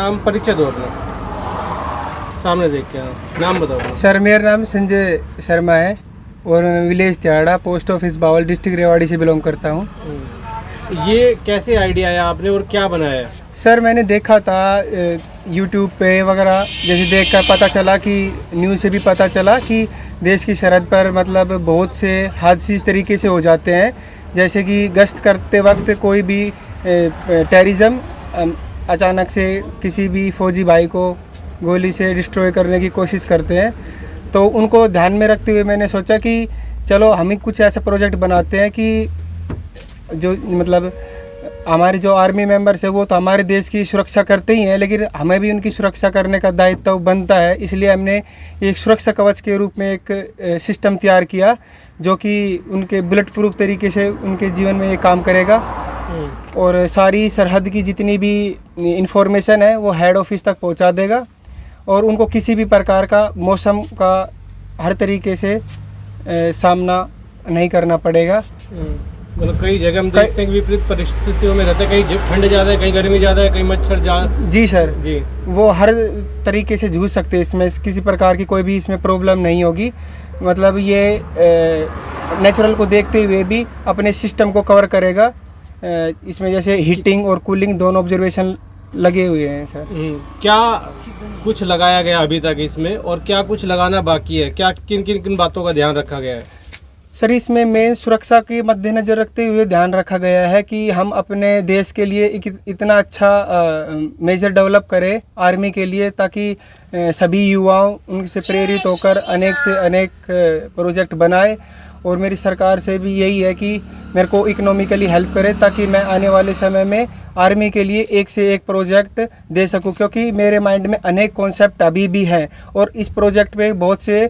नाम परिचय दो अपना, सामने देख के नाम बताओ। सर मेरा नाम संजय शर्मा है और मैं village Tyada, post office Bawal, district Rewari से बिलोंग करता हूँ। ये कैसे आइडिया आया आपने और क्या बनाया है? सर मैंने देखा था यूट्यूब पे वगैरह, जैसे देख कर पता चला कि न्यूज़ से भी पता चला कि देश की सरहद पर मतलब बहुत से हादसे इस तरीके से हो जाते हैं, जैसे कि गश्त करते वक्त कोई भी टेररिज्म अचानक से किसी भी फौजी भाई को गोली से डिस्ट्रॉय करने की कोशिश करते हैं। तो उनको ध्यान में रखते हुए मैंने सोचा कि चलो हम ही कुछ ऐसा प्रोजेक्ट बनाते हैं कि जो मतलब हमारे जो आर्मी मेंबर्स है वो तो हमारे देश की सुरक्षा करते ही हैं, लेकिन हमें भी उनकी सुरक्षा करने का दायित्व बनता है। इसलिए हमने एक सुरक्षा कवच के रूप में एक सिस्टम तैयार किया जो कि उनके बुलेट प्रूफ तरीके से उनके जीवन में ये काम करेगा और सारी सरहद की जितनी भी इंफॉर्मेशन है वो हेड ऑफिस तक पहुंचा देगा और उनको किसी भी प्रकार का मौसम का हर तरीके से सामना नहीं करना पड़ेगा। मतलब कई जगह हम देखते हैं कि विपरीत परिस्थितियों में रहते हैं, कहीं ठंड ज़्यादा है, कहीं गर्मी ज़्यादा है, कहीं मच्छर जी सर जी, वो हर तरीके से जूझ सकते हैं, इसमें किसी प्रकार की कोई भी इसमें प्रॉब्लम नहीं होगी। मतलब ये नेचुरल को देखते हुए भी अपने सिस्टम को कवर करेगा। इसमें जैसे हीटिंग और कूलिंग दोनों ऑब्जर्वेशन लगे हुए हैं सर। क्या कुछ लगाया गया अभी तक इसमें और क्या कुछ लगाना बाकी है? क्या किन किन किन बातों का ध्यान रखा गया है? सर इसमें मेन सुरक्षा के मद्देनज़र रखते हुए ध्यान रखा गया है कि हम अपने देश के लिए इतना अच्छा मेजर डेवलप करें आर्मी के लिए, ताकि सभी युवाओं उनसे प्रेरित होकर अनेक से अनेक प्रोजेक्ट बनाए। और मेरी सरकार से भी यही है कि मेरे को इकोनॉमिकली हेल्प करे ताकि मैं आने वाले समय में आर्मी के लिए एक से एक प्रोजेक्ट दे सकूं, क्योंकि मेरे माइंड में अनेक कॉन्सेप्ट अभी भी हैं और इस प्रोजेक्ट पे बहुत से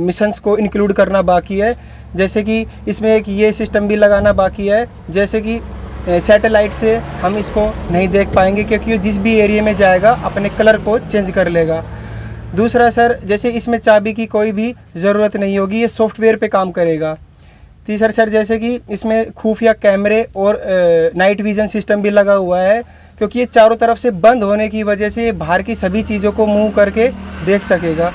मिशंस को इंक्लूड करना बाकी है। जैसे कि इसमें एक ये सिस्टम भी लगाना बाकी है, जैसे कि सैटेलाइट से हम इसको नहीं देख पाएंगे क्योंकि ये जिस भी एरिया में जाएगा अपने कलर को चेंज कर लेगा। दूसरा सर, जैसे इसमें चाबी की कोई भी ज़रूरत नहीं होगी, ये सॉफ्टवेयर पे काम करेगा। तीसरा सर, जैसे कि इसमें खुफिया कैमरे और नाइट विज़न सिस्टम भी लगा हुआ है, क्योंकि ये चारों तरफ से बंद होने की वजह से ये बाहर की सभी चीज़ों को मूव करके देख सकेगा,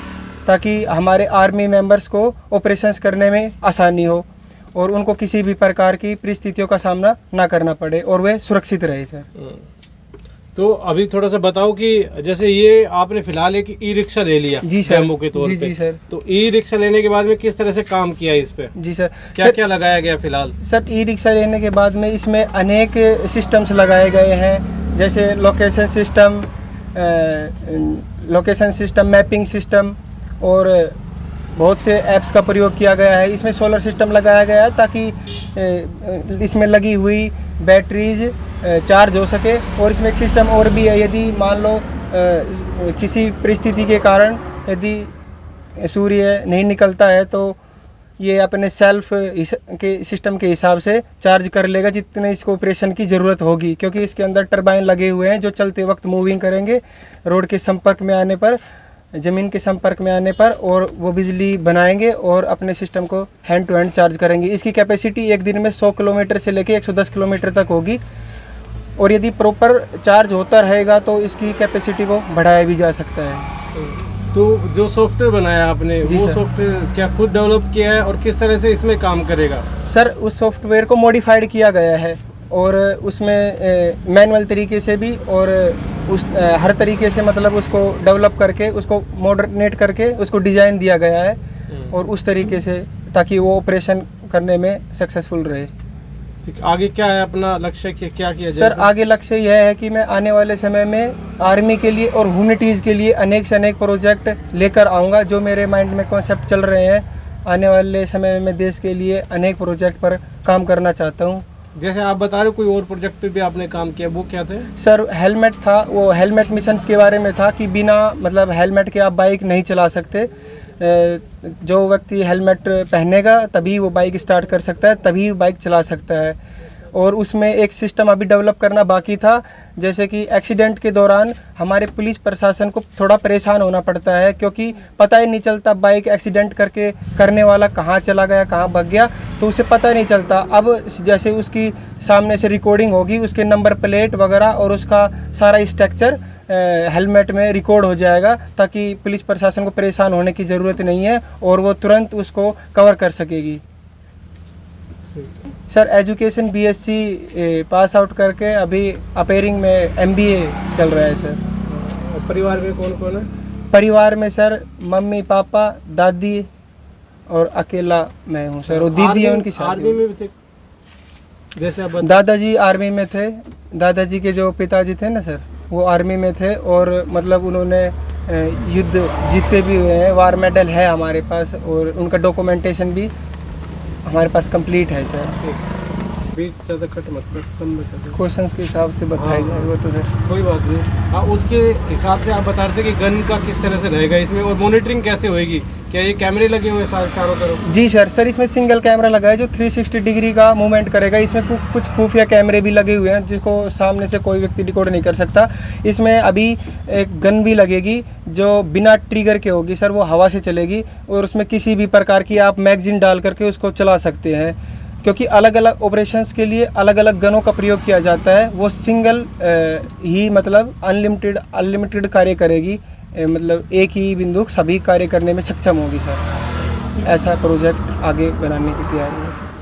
ताकि हमारे आर्मी मेंबर्स को ऑपरेशंस करने में आसानी हो और उनको किसी भी प्रकार की परिस्थितियों का सामना ना करना पड़े और वे सुरक्षित रहे सर। तो अभी थोड़ा सा बताओ कि जैसे ये आपने फिलहाल एक ई रिक्शा ले लिया जी सर, डेमो के तौर पे। जी सर। तो ई रिक्शा लेने के बाद में किस तरह से काम किया इस पे? जी सर, क्या क्या लगाया गया फिलहाल? सर ई रिक्शा लेने के बाद में इसमें अनेक सिस्टम्स लगाए गए हैं, जैसे लोकेशन सिस्टम, मैपिंग सिस्टम और बहुत से ऐप्स का प्रयोग किया गया है। इसमें सोलर सिस्टम लगाया गया है ताकि इसमें लगी हुई बैटरीज चार्ज हो सके। और इसमें एक सिस्टम और भी है, यदि मान लो किसी परिस्थिति के कारण यदि सूर्य नहीं निकलता है तो ये अपने सेल्फ के सिस्टम के हिसाब से चार्ज कर लेगा जितने इसको ऑपरेशन की ज़रूरत होगी, क्योंकि इसके अंदर टरबाइन लगे हुए हैं जो चलते वक्त मूविंग करेंगे रोड के संपर्क में आने पर, ज़मीन के संपर्क में आने पर, और वो बिजली बनाएंगे और अपने सिस्टम को हैंड टू हैंड चार्ज करेंगे। इसकी कैपेसिटी एक दिन में 100 किलोमीटर से लेके 110 किलोमीटर तक होगी और यदि प्रॉपर चार्ज होता रहेगा तो इसकी कैपेसिटी को बढ़ाया भी जा सकता है। तो जो सॉफ्टवेयर बनाया आपने, वो सॉफ्टवेयर क्या खुद डेवलप किया है और किस तरह से इसमें काम करेगा? सर उस सॉफ्टवेयर को मॉडिफाइड किया गया है और उसमें मैनुअल तरीके से भी और उस हर तरीके से मतलब उसको डेवलप करके उसको मॉडर्नेट करके उसको डिज़ाइन दिया गया है और उस तरीके से ताकि वो ऑपरेशन करने में सक्सेसफुल रहे। आगे क्या है अपना लक्ष्य, क्या किया जाए? सर आगे लक्ष्य यह है कि मैं आने वाले समय में आर्मी के लिए और ह्यूमैनिटीज़ के लिए अनेक से अनेक प्रोजेक्ट लेकर आऊँगा। जो मेरे माइंड में कॉन्सेप्ट चल रहे हैं, आने वाले समय में मैं देश के लिए अनेक प्रोजेक्ट पर काम करना चाहता हूँ। जैसे आप बता रहे हो कोई और प्रोजेक्ट पे भी आपने काम किया, वो क्या थे? सर हेलमेट था, वो हेलमेट मिशंस के बारे में था कि बिना मतलब हेलमेट के आप बाइक नहीं चला सकते। जो व्यक्ति हेलमेट पहनेगा तभी वो बाइक स्टार्ट कर सकता है, तभी बाइक चला सकता है। और उसमें एक सिस्टम अभी डेवलप करना बाकी था, जैसे कि एक्सीडेंट के दौरान हमारे पुलिस प्रशासन को थोड़ा परेशान होना पड़ता है क्योंकि पता ही नहीं चलता बाइक एक्सीडेंट करने वाला कहाँ चला गया, कहाँ भाग गया, तो उसे पता नहीं चलता। अब जैसे उसकी सामने से रिकॉर्डिंग होगी, उसके नंबर प्लेट वगैरह और उसका सारा स्ट्रक्चर हेलमेट में रिकॉर्ड हो जाएगा, ताकि पुलिस प्रशासन को परेशान होने की ज़रूरत नहीं है और वो तुरंत उसको कवर कर सकेगी। Sir education BSc pass out करके अभी अपेयरिंग में एमबीए चल रहा है सर। और परिवार में कौन कौन है? परिवार में सर मम्मी पापा दादी और अकेला मैं हूँ सर, और दीदी है उनकी शादी आर्मी में भी थे जैसे आप दादाजी आर्मी में थे। दादाजी के जो पिताजी थे ना सर, वो आर्मी में थे और मतलब उन्होंने युद्ध जीते भी हुए हैं, वार मेडल है हमारे पास और उनका डॉक्यूमेंटेशन भी हमारे पास कंप्लीट है सर। बीच ज़्यादा कट मत कर, कम बता दो। क्वेश्चंस के हिसाब से बताया हाँ। जाए वो तो सर। कोई बात नहीं। हाँ, उसके हिसाब से आप बता रहे थे कि गन का किस तरह से रहेगा इसमें, और मॉनिटरिंग कैसे होएगी? क्या ये कैमरे लगे हुए हैं चारों तरफ? जी सर इसमें सिंगल कैमरा लगा है जो 360 डिग्री का मूवमेंट करेगा। इसमें कुछ खुफिया कैमरे भी लगे हुए हैं जिसको सामने से कोई व्यक्ति रिकॉर्ड नहीं कर सकता। इसमें अभी एक गन भी लगेगी जो बिना ट्रिगर के होगी सर, वो हवा से चलेगी और उसमें किसी भी प्रकार की आप मैगजीन डाल करके उसको चला सकते हैं, क्योंकि अलग अलग ऑपरेशंस के लिए अलग अलग गनों का प्रयोग किया जाता है। वो सिंगल ही मतलब अनलिमिटेड कार्य करेगी, मतलब एक ही बिंदु सभी कार्य करने में सक्षम होगी सर। ऐसा प्रोजेक्ट आगे बनाने की तैयारी है सर।